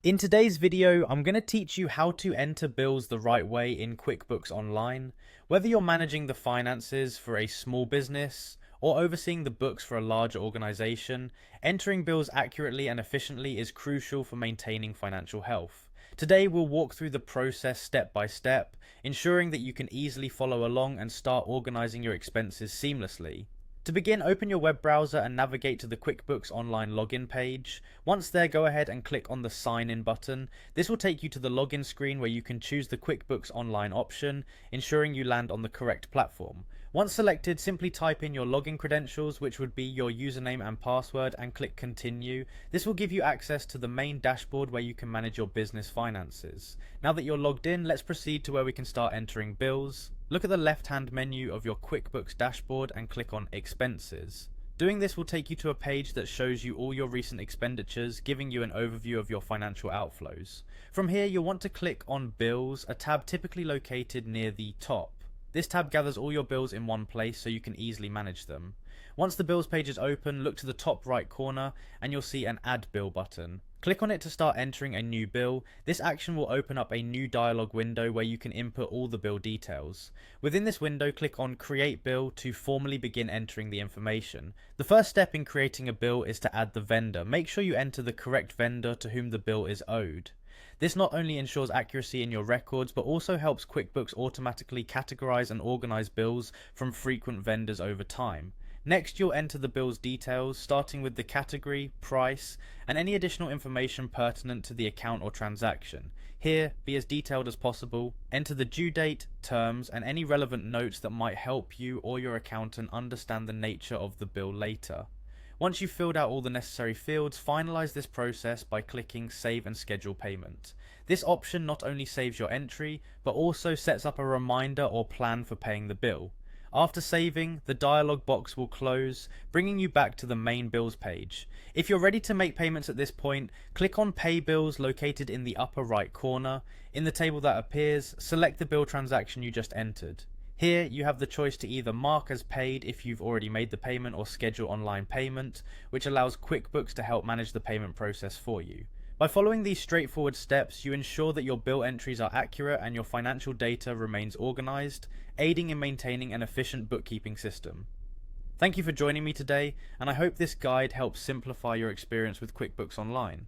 In today's video, I'm going to teach you how to enter bills the right way in QuickBooks Online. Whether you're managing the finances for a small business or overseeing the books for a larger organization, entering bills accurately and efficiently is crucial for maintaining financial health. Today, we'll walk through the process step by step, ensuring that you can easily follow along and start organizing your expenses seamlessly. To begin, open your web browser and navigate to the QuickBooks Online login page. Once there, go ahead and click on the Sign In button. This will take you to the login screen where you can choose the QuickBooks Online option, ensuring you land on the correct platform. Once selected, simply type in your login credentials, which would be your username and password, and click Continue. This will give you access to the main dashboard where you can manage your business finances. Now that you're logged in, let's proceed to where we can start entering bills. Look at the left-hand menu of your QuickBooks dashboard and click on Expenses. Doing this will take you to a page that shows you all your recent expenditures, giving you an overview of your financial outflows. From here, you'll want to click on Bills, a tab typically located near the top. This tab gathers all your bills in one place so you can easily manage them. Once the bills page is open, look to the top right corner and you'll see an Add Bill button. Click on it to start entering a new bill. This action will open up a new dialog window where you can input all the bill details. Within this window, click on Create Bill to formally begin entering the information. The first step in creating a bill is to add the vendor. Make sure you enter the correct vendor to whom the bill is owed. This not only ensures accuracy in your records, but also helps QuickBooks automatically categorize and organize bills from frequent vendors over time. Next, you'll enter the bill's details, starting with the category, price, and any additional information pertinent to the account or transaction. Here, be as detailed as possible. Enter the due date, terms, and any relevant notes that might help you or your accountant understand the nature of the bill later. Once you've filled out all the necessary fields, finalize this process by clicking Save and Schedule Payment. This option not only saves your entry, but also sets up a reminder or plan for paying the bill. After saving, the dialog box will close, bringing you back to the main bills page. If you're ready to make payments at this point, click on Pay Bills located in the upper right corner. In the table that appears, select the bill transaction you just entered. Here, you have the choice to either mark as paid if you've already made the payment or schedule online payment, which allows QuickBooks to help manage the payment process for you. By following these straightforward steps, you ensure that your bill entries are accurate and your financial data remains organized, aiding in maintaining an efficient bookkeeping system. Thank you for joining me today, and I hope this guide helps simplify your experience with QuickBooks Online.